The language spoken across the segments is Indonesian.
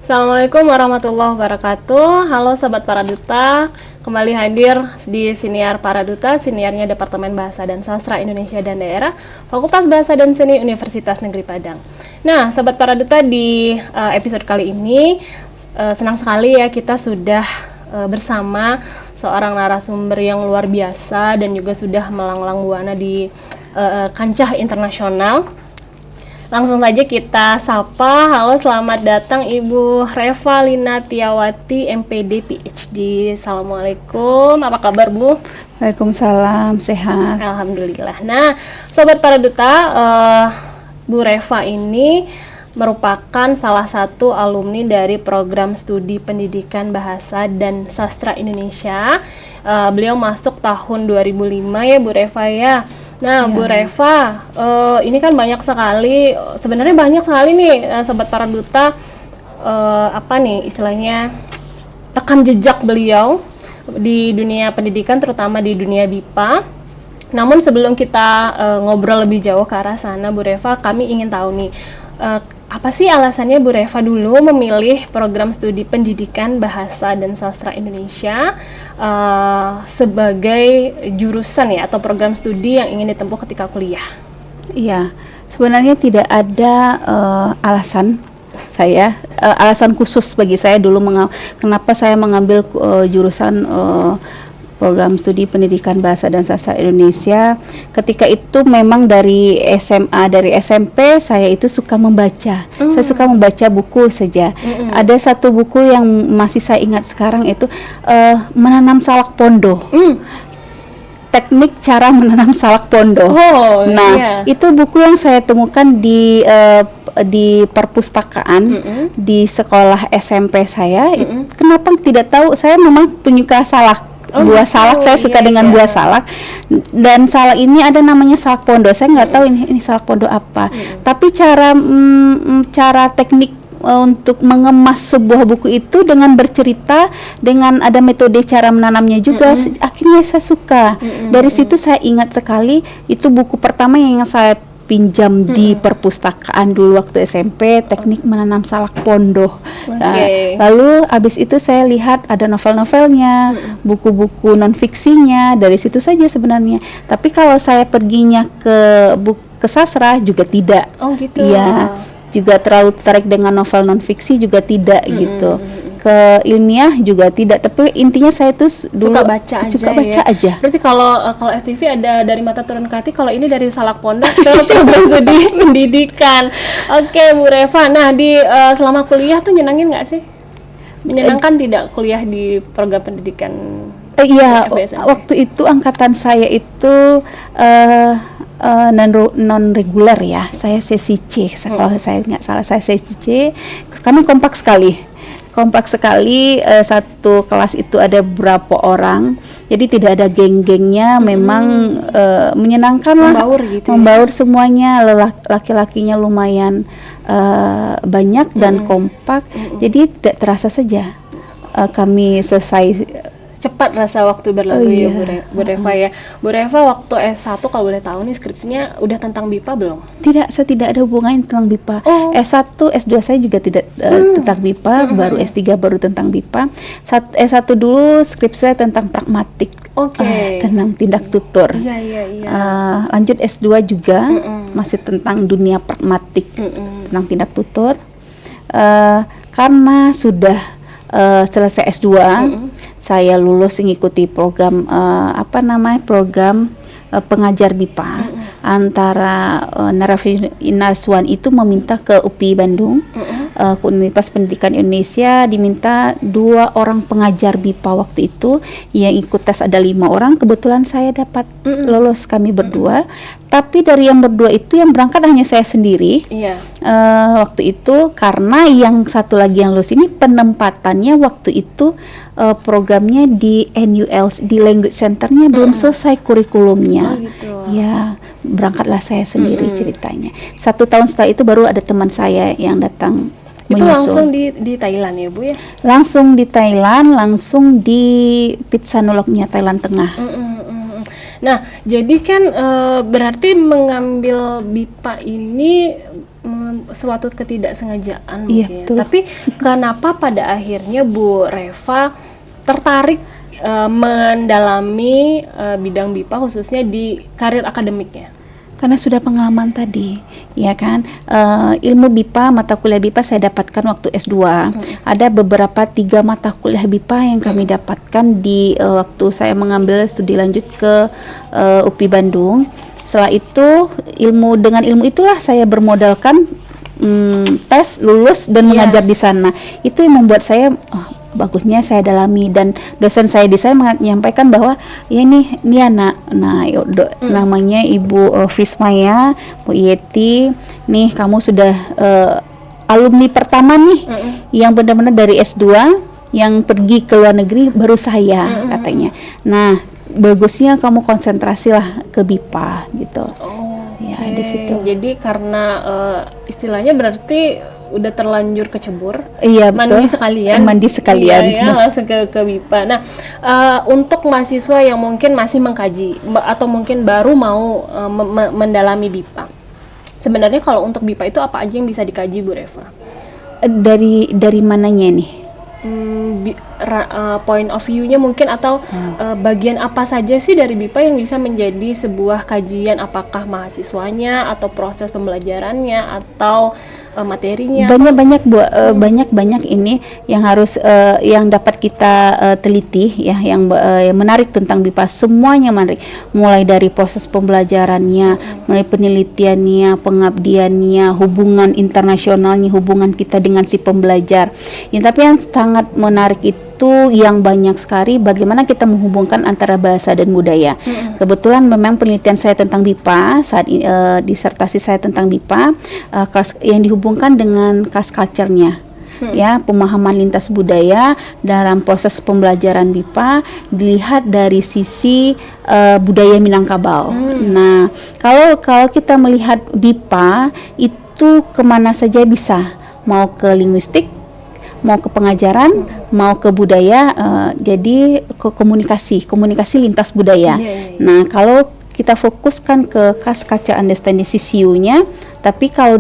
Assalamualaikum warahmatullahi wabarakatuh. Halo Sobat Paraduta, kembali hadir di Siniar Paraduta, siniarnya Departemen Bahasa dan Sastra Indonesia dan Daerah, Fakultas Bahasa dan Seni Universitas Negeri Padang. Nah, Sobat Paraduta, di episode kali ini senang sekali ya kita sudah bersama seorang narasumber yang luar biasa dan juga sudah melanglang buana di kancah internasional. Langsung saja kita sapa. Halo, selamat datang Ibu Reva Lina Tiawati, MPD PhD. Assalamualaikum, apa kabar Bu? Waalaikumsalam, sehat. Alhamdulillah. Nah, Sobat Paraduta, Bu Reva ini merupakan salah satu alumni dari program studi pendidikan bahasa dan sastra Indonesia. Beliau masuk tahun 2005 ya Bu Reva ya. Nah, Bu Reva, ini kan banyak sekali, sebenarnya banyak sekali nih Sobat Paraduta, apa nih istilahnya, rekam jejak beliau di dunia pendidikan, terutama di dunia BIPA. Namun sebelum kita ngobrol lebih jauh ke arah sana, Bu Reva, kami ingin tahu nih, apa sih alasannya Bu Reva dulu memilih program studi pendidikan bahasa dan sastra Indonesia sebagai jurusan ya, atau program studi yang ingin ditempuh ketika kuliah? Iya, sebenarnya tidak ada alasan khusus bagi saya dulu kenapa saya mengambil jurusan program studi pendidikan bahasa dan sastra Indonesia. Ketika itu memang dari SMA, dari SMP saya itu suka membaca. Saya suka membaca buku saja. Ada satu buku yang masih saya ingat sekarang, itu menanam salak pondo. Teknik cara menanam salak pondo. Itu buku yang saya temukan di perpustakaan di sekolah SMP saya. Kenapa tidak tahu, saya memang penyuka salak. Buah salak, saya suka dengan buah salak, dan salak ini ada namanya salak pondo. Saya nggak tahu ini salak pondo apa, tapi cara teknik untuk mengemas sebuah buku itu dengan bercerita, dengan ada metode cara menanamnya juga, akhirnya saya suka. Dari situ saya ingat sekali, itu buku pertama yang saya pinjam di perpustakaan dulu waktu SMP, teknik menanam salak pondo. Lalu habis itu saya lihat ada novel-novelnya, buku-buku non-fiksinya, dari situ saja sebenarnya. Tapi kalau saya perginya ke sastra juga tidak. Iya, juga terlalu tertarik dengan novel non-fiksi juga tidak gitu. Ke ilmiah juga tidak, tapi intinya saya tuh dulu suka baca aja. Berarti kalau FTV ada dari mata turun ke hati, kalau ini dari salak pondok ke program studi pendidikan. Oke, Bu Reva. Nah, di selama kuliah tuh nyenangin nggak sih? Menyenangkan tidak kuliah di program pendidikan? Iya, waktu itu angkatan saya itu non reguler ya. Saya sesi C, kalau saya nggak salah, saya sesi C. Kami kompak sekali. Satu kelas itu ada berapa orang, jadi tidak ada geng-gengnya. Memang menyenangkan lah, membaur semuanya. Laki-lakinya lumayan banyak dan kompak, jadi tidak terasa saja kami selesai. Cepat rasa waktu berlalu. Ya Bu Reva ya. Bu Reva waktu S1 kalau boleh tahu nih, skripsinya udah tentang BIPA belum? Tidak, saya tidak ada hubungannya tentang BIPA. S1, S2 saya juga tidak tentang BIPA, baru S3 baru tentang BIPA. S1 dulu skripsi saya tentang pragmatik, tentang tindak tutur. Lanjut S2 juga masih tentang dunia pragmatik, tentang tindak tutur. Karena sudah selesai S2, saya lulus mengikuti program program pengajar BIPA. Antara naraswan itu meminta ke UPI Bandung, ke Universitas Pendidikan Indonesia, diminta 2 orang pengajar BIPA waktu itu. Yang ikut tes ada 5 orang, kebetulan saya dapat lolos, kami berdua. Tapi dari yang berdua itu yang berangkat hanya saya sendiri. Waktu itu karena yang satu lagi yang lulus ini penempatannya waktu itu programnya di NUL, di Language Centernya belum selesai kurikulumnya. Ya, berangkatlah saya sendiri ceritanya. 1 tahun setelah itu baru ada teman saya yang datang Itu langsung di Thailand ya Bu ya? Langsung di Thailand, langsung di Pitsanuloknya, Thailand Tengah. Nah, jadi kan berarti mengambil BIPA ini suatu ketidaksengajaan Iya, mungkin. betul. Tapi kenapa pada akhirnya Bu Reva tertarik mendalami bidang BIPA khususnya di karir akademiknya? Karena sudah pengalaman tadi, ya kan, ilmu BIPA, mata kuliah BIPA saya dapatkan waktu S2. Ada beberapa 3 mata kuliah BIPA yang kami dapatkan di waktu saya mengambil studi lanjut ke UPI Bandung. Setelah itu dengan ilmu itulah saya bermodalkan tes, lulus dan mengajar di sana. Itu yang membuat saya bagusnya saya dalami, dan dosen saya di saya menyampaikan bahwa ya ini anak namanya Ibu Fismaya, Bu Yeti, nih kamu sudah alumni pertama nih yang benar-benar dari S2 yang pergi ke luar negeri baru saya, katanya. Nah, bagusnya kamu konsentrasilah ke BIPA gitu. Ya, di situ. Jadi karena istilahnya berarti udah terlanjur kecebur, Iya, mandi betul. sekalian, Mandi sekalian. Iya, langsung ke BIPA. Nah, untuk mahasiswa yang mungkin masih mengkaji atau mungkin baru mau mendalami BIPA, sebenarnya kalau untuk BIPA itu apa aja yang bisa dikaji, Bu Reva? Dari mananya nih? Point of view-nya mungkin, atau bagian apa saja sih dari BIPA yang bisa menjadi sebuah kajian, apakah mahasiswanya atau proses pembelajarannya atau materinya? Banyak Bu, banyak ini yang harus yang dapat kita teliti ya, yang menarik tentang BIPA. Semuanya menarik, mulai dari proses pembelajarannya, mulai penelitiannya, pengabdiannya, hubungan internasionalnya, hubungan kita dengan si pembelajar. Ya, tapi yang sangat menarik itu yang banyak sekali bagaimana kita menghubungkan antara bahasa dan budaya. Kebetulan memang penelitian saya tentang BIPA saat disertasi saya tentang BIPA yang dihubungkan dengan class culture-nya. Ya, pemahaman lintas budaya dalam proses pembelajaran BIPA dilihat dari sisi budaya Minangkabau. Nah, kalau kita melihat BIPA itu kemana saja bisa, mau ke linguistik, mau ke pengajaran, mau ke budaya, jadi ke komunikasi lintas budaya. Nah, kalau kita fokuskan ke class culture understanding CCU-nya, tapi kalau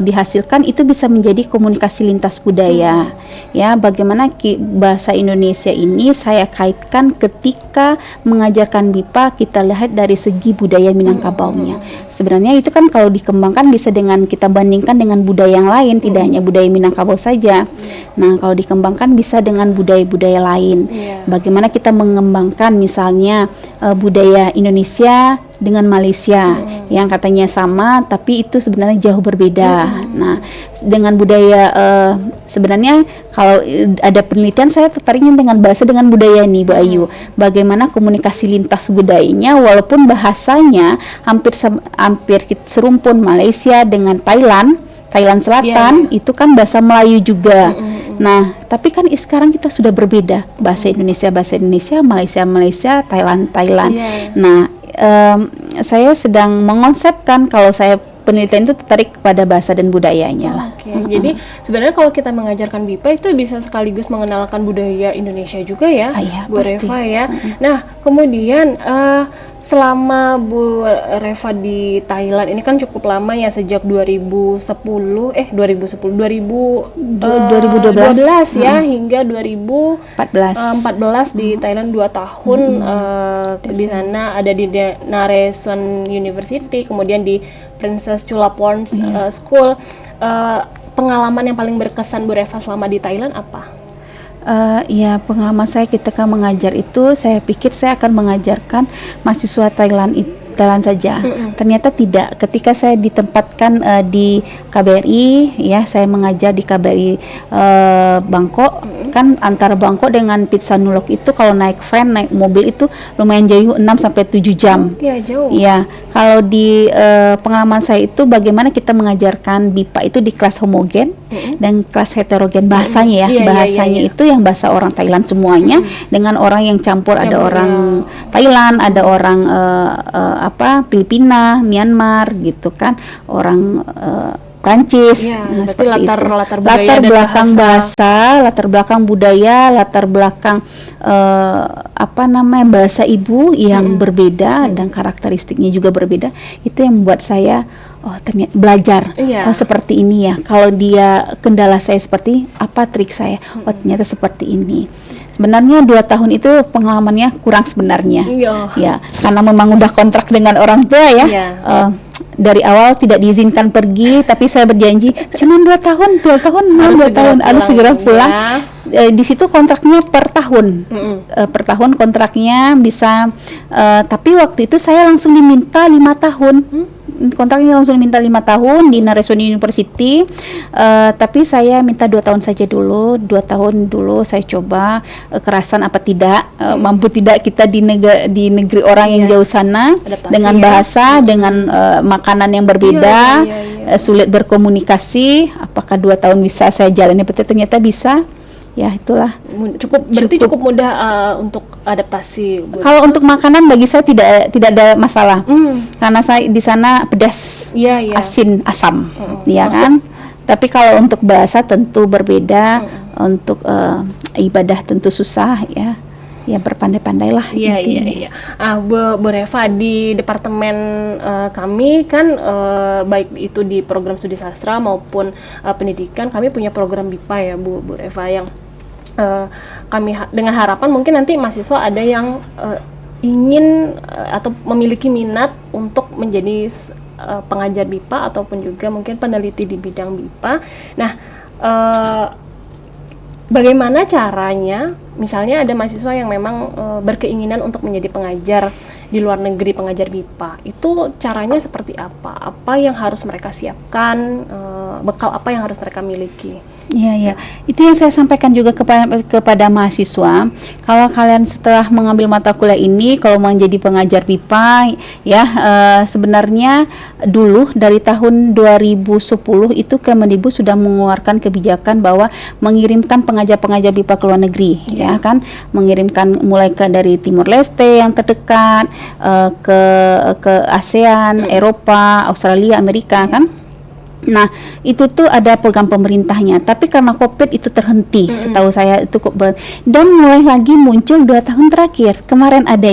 dihasilkan itu bisa menjadi komunikasi lintas budaya. Ya, bagaimana bahasa Indonesia ini saya kaitkan ketika mengajarkan BIPA, kita lihat dari segi budaya Minangkabaunya. Sebenarnya itu kan kalau dikembangkan bisa dengan kita bandingkan dengan budaya yang lain, tidak hanya budaya Minangkabau saja. Nah, kalau dikembangkan bisa dengan budaya-budaya lain. Bagaimana kita mengembangkan misalnya budaya Indonesia dengan Malaysia yang katanya sama tapi itu sebenarnya jauh berbeda. Nah, dengan budaya sebenarnya kalau ada penelitian saya tertariknya dengan bahasa dengan budaya nih, Bu Ayu. Bagaimana komunikasi lintas budayanya walaupun bahasanya hampir serumpun Malaysia dengan Thailand Selatan, itu kan bahasa Melayu juga. Nah, tapi kan sekarang kita sudah berbeda, bahasa Indonesia, Malaysia, Thailand. Nah, saya sedang mengonsepkan kalau saya penelitian itu tertarik kepada bahasa dan budayanya lah. Jadi sebenarnya kalau kita mengajarkan BIPA itu bisa sekaligus mengenalkan budaya Indonesia juga ya, Bu Reva ya. Nah, kemudian selama Bu Reva di Thailand ini kan cukup lama ya, sejak 2012 ya hingga 2014 di Thailand 2 tahun. Di sana ada di Naresuan University, kemudian di Princess Chulaporn School. Pengalaman yang paling berkesan Bu Reva selama di Thailand apa? Ya, pengalaman saya ketika mengajar itu, saya pikir saya akan mengajarkan mahasiswa Thailand saja. Ternyata tidak. Ketika saya ditempatkan di KBRI, ya saya mengajar di KBRI Bangkok. Kan antara Bangkok dengan Pitsanulok itu kalau naik mobil itu lumayan jauh, 6-7 jam. Iya, jauh. Ya, kalau di pengalaman saya itu bagaimana kita mengajarkan BIPA itu di kelas homogen dan kelas heterogen, bahasanya itu yang bahasa orang Thailand semuanya dengan orang yang campur, ada orang Thailand, ada orang Filipina, Myanmar gitu kan, orang Prancis. Latar belakang bahasa, latar belakang budaya, latar belakang bahasa ibu yang berbeda dan karakteristiknya juga berbeda. Itu yang membuat saya oh ternyata belajar oh seperti ini ya. Kalau dia kendala saya seperti apa trik saya, oh ternyata seperti ini. Sebenarnya 2 tahun itu pengalamannya kurang sebenarnya, ya karena memang udah kontrak dengan orang tua ya. Dari awal tidak diizinkan pergi, tapi saya berjanji cuma 2 tahun, 2 tahun harus segera pulang. Di situ kontraknya per tahun, per tahun kontraknya bisa, tapi waktu itu saya langsung diminta 5 tahun. Kontraknya langsung minta 5 tahun di Naresuan University, tapi saya minta 2 tahun saja dulu. 2 tahun dulu saya coba kerasan apa tidak, mampu tidak kita di negeri orang yang jauh sana, adaptasi dengan bahasa, dengan makanan yang berbeda, sulit berkomunikasi. Apakah 2 tahun bisa saya jalani? Ternyata bisa. Ya itulah cukup mudah untuk adaptasi. Kalau untuk makanan bagi saya tidak ada masalah, karena saya di sana pedas, asin, asam, ya kan. Tapi kalau untuk bahasa tentu berbeda, untuk ibadah tentu susah ya. Ya berpandai-pandailah. Iya. Bu Reva, di departemen kami kan baik itu di program studi sastra maupun pendidikan, kami punya program BIPA ya Bu Reva, yang kami dengan harapan mungkin nanti mahasiswa ada yang ingin atau memiliki minat untuk menjadi pengajar BIPA ataupun juga mungkin peneliti di bidang BIPA. Nah, bagaimana caranya, misalnya ada mahasiswa yang memang berkeinginan untuk menjadi pengajar di luar negeri, pengajar BIPA, itu caranya seperti apa? Apa yang harus mereka siapkan, bekal apa yang harus mereka miliki? Iya. Itu yang saya sampaikan juga kepada mahasiswa. Kalau kalian setelah mengambil mata kuliah ini, kalau mau menjadi pengajar BIPA, ya sebenarnya dulu dari tahun 2010 itu Kemendikbud sudah mengeluarkan kebijakan bahwa mengirimkan pengajar-pengajar BIPA ke luar negeri, ya kan, mengirimkan mulai dari Timur Leste yang terdekat, ke ASEAN, Eropa, Australia, Amerika, kan. Nah, itu tuh ada program pemerintahnya, tapi karena COVID itu terhenti, setahu saya itu dan mulai lagi muncul 2 tahun terakhir. Kemarin ada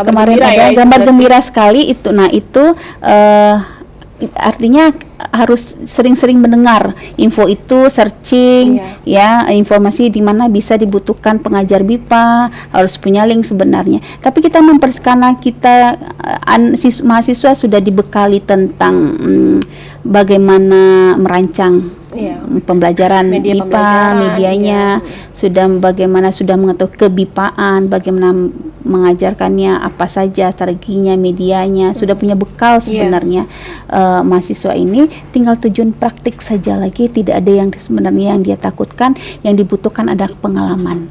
kemarin ada gambar gembira sekali itu. Nah, itu artinya harus sering-sering mendengar info itu, searching ya, informasi di mana bisa dibutuhkan pengajar BIPA, harus punya link sebenarnya. Tapi kita karena kita mahasiswa sudah dibekali tentang bagaimana merancang pembelajaran BIPA, medianya, sudah mengetahui kebipaan, bagaimana mengajarkannya, apa saja strateginya, medianya, sudah punya bekal sebenarnya. Mahasiswa ini tinggal terjun praktik saja lagi, tidak ada yang sebenarnya yang dia takutkan, yang dibutuhkan ada pengalaman,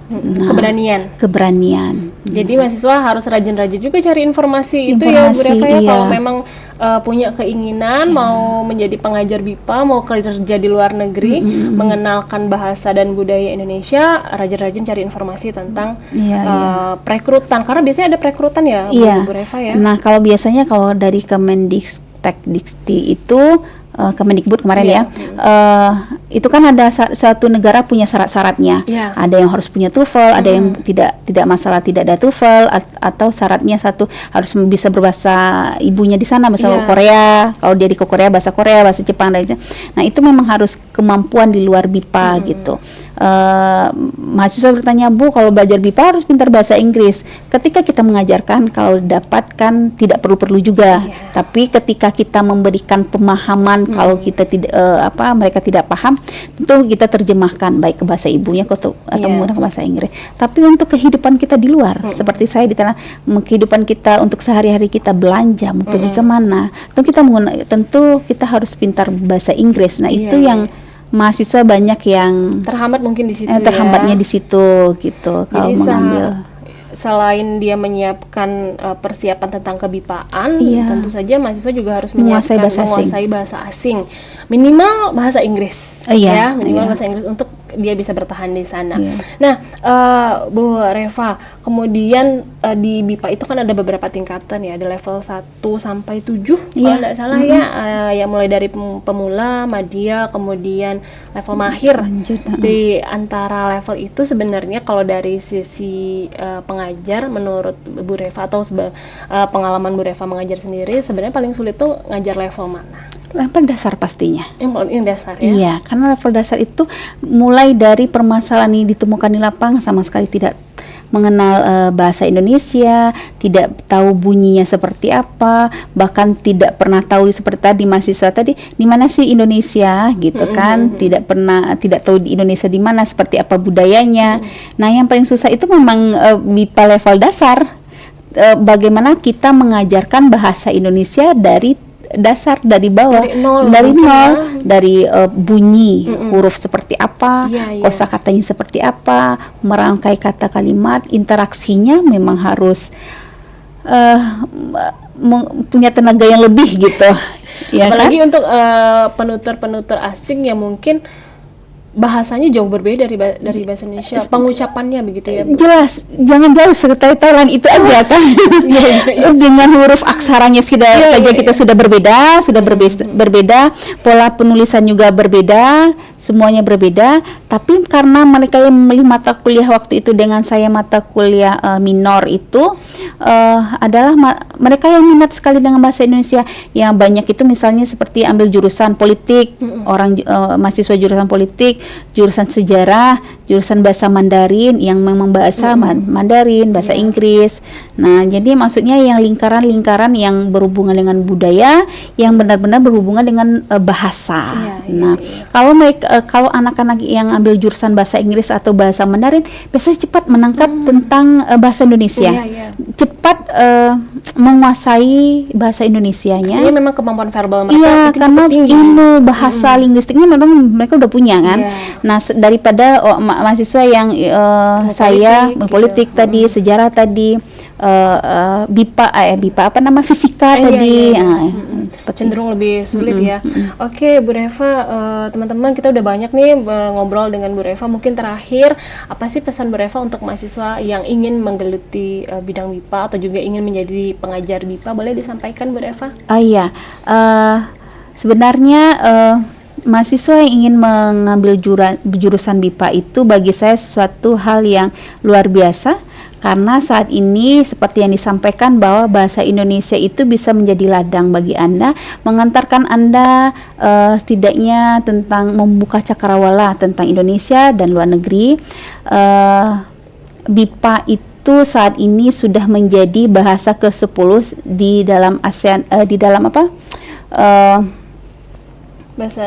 keberanian. Jadi mahasiswa harus rajin-rajin juga cari informasi itu ya Bu Reva ya, kalau memang punya keinginan mau menjadi pengajar BIPA, mau kerja di luar negeri, mengenalkan bahasa dan budaya Indonesia, rajin-rajin cari informasi tentang perekrutan, karena biasanya ada perekrutan ya Bu Reva ya. Nah, kalau biasanya kalau dari Kemendikti itu Kemendikbud kemarin itu kan ada satu negara punya syarat-syaratnya. Ada yang harus punya TOEFL, ada yang tidak masalah tidak ada TOEFL, atau syaratnya satu harus bisa berbahasa ibunya di sana, bahasa Korea. Kalau dia di Korea, bahasa Jepang dan nah itu memang harus kemampuan di luar BIPA gitu. Mahasiswa bertanya, Bu, kalau belajar BIPA harus pintar bahasa Inggris. Ketika kita mengajarkan, kalau dapatkan tidak perlu juga. Tapi ketika kita memberikan pemahaman, kalau kita tidak mereka tidak paham, tentu kita terjemahkan baik ke bahasa ibunya atau menggunakan bahasa Inggris. Tapi untuk kehidupan kita di luar, seperti saya di tanah, kehidupan kita untuk sehari-hari kita belanja, mau pergi kemana, tentu kita harus pintar bahasa Inggris. Nah, itu yang mahasiswa banyak yang terhambat mungkin di situ. Terhambatnya di situ gitu. Kalau mengambil, selain dia menyiapkan persiapan tentang kebipaan, tentu saja mahasiswa juga harus menguasai bahasa asing, minimal bahasa Inggris, minimal bahasa Inggris untuk dia bisa bertahan di sana. Iya. Nah, Bu Reva, kemudian di BIPA itu kan ada beberapa tingkatan ya, ada level 1 sampai 7 kalau Iya. tidak salah ya, yang mulai dari pemula, madya, kemudian level mahir. Lanjut, Di antara level itu sebenarnya kalau dari sisi pengajar, menurut Bu Reva atau pengalaman Bu Reva mengajar sendiri, sebenarnya paling sulit tuh ngajar level mana? Level dasar pastinya. Yang dasar ya? Iya, karena level dasar itu mulai dari permasalahan yang ditemukan di lapangan, sama sekali tidak mengenal bahasa Indonesia, tidak tahu bunyinya seperti apa, bahkan tidak pernah tahu seperti tadi mahasiswa tadi, di mana sih Indonesia gitu kan, tidak tahu di Indonesia di mana, seperti apa budayanya. Nah, yang paling susah itu memang MIPA level dasar. Bagaimana kita mengajarkan bahasa Indonesia dari dasar, dari bawah, dari nol, dari bunyi huruf seperti apa, kosakatanya seperti apa, merangkai kata kalimat, interaksinya memang harus punya tenaga yang lebih gitu. Ya, apalagi kan? untuk penutur-penutur asing yang mungkin bahasanya jauh berbeda dari bahasa Indonesia, pengucapannya begitu ya, Bu? Jelas, jangan jauh sekali Thailand itu aja kan. Dengan huruf aksaranya saja kita sudah berbeda, berbeda, pola penulisan juga berbeda, semuanya berbeda. Tapi karena mereka yang memilih mata kuliah waktu itu dengan saya mata kuliah minor itu adalah mereka yang minat sekali dengan bahasa Indonesia. Yang banyak itu misalnya seperti ambil jurusan politik, mahasiswa jurusan politik, jurusan sejarah, jurusan bahasa Mandarin yang memang bahasa Mandarin, bahasa Inggris. Nah, jadi maksudnya yang lingkaran-lingkaran yang berhubungan dengan budaya, yang benar-benar berhubungan dengan bahasa. Kalau anak-anak yang ambil jurusan bahasa Inggris atau bahasa Mandarin, biasanya cepat menangkap tentang bahasa Indonesia. Cepat menguasai bahasa Indonesianya. Ini memang kemampuan verbal mereka. Iya, karena ilmu bahasa linguistiknya memang mereka udah punya kan. Nah, daripada mahasiswa yang saya politik gitu. tadi, sejarah tadi, BIPA apa nama fisika tadi, cenderung lebih sulit ya. Oke, Bu Reva, teman-teman, kita udah banyak nih ngobrol dengan Bu Reva. Mungkin terakhir, apa sih pesan Bu Reva untuk mahasiswa yang ingin menggeluti bidang BIPA atau juga ingin menjadi pengajar BIPA? Boleh disampaikan, Bu Reva? Sebenarnya mahasiswa yang ingin mengambil jurusan BIPA itu bagi saya suatu hal yang luar biasa, karena saat ini seperti yang disampaikan bahwa bahasa Indonesia itu bisa menjadi ladang bagi Anda, mengantarkan Anda setidaknya tentang membuka cakrawala tentang Indonesia dan luar negeri. BIPA itu saat ini sudah menjadi bahasa ke-10 di dalam ASEAN, di dalam apa?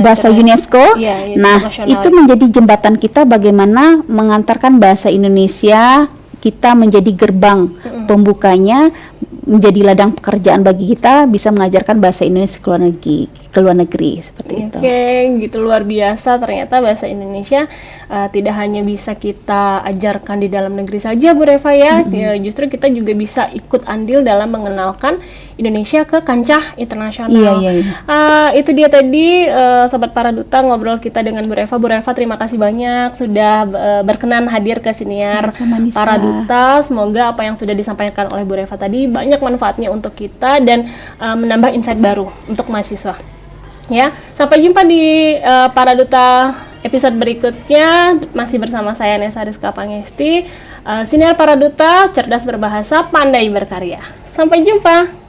Bahasa UNESCO. Nah, itu menjadi jembatan kita bagaimana mengantarkan bahasa Indonesia kita menjadi gerbang pembukanya, menjadi ladang pekerjaan bagi kita, bisa mengajarkan bahasa Indonesia ke luar negeri seperti itu. Oke, gitu, luar biasa ternyata bahasa Indonesia tidak hanya bisa kita ajarkan di dalam negeri saja, Bu Reva ya. Justru kita juga bisa ikut andil dalam mengenalkan Indonesia ke kancah internasional. Itu dia tadi Sobat Paraduta ngobrol kita dengan Bu Reva. Bu Reva, terima kasih banyak sudah berkenan hadir ke Siniar Paraduta. Semoga apa yang sudah disampaikan oleh Bu Reva tadi banyak manfaatnya untuk kita dan menambah insight baru untuk mahasiswa. Ya, sampai jumpa di Paraduta episode berikutnya. Masih bersama saya Nessa Rizka Pangesti. Siniar Paraduta, cerdas berbahasa, pandai berkarya. Sampai jumpa.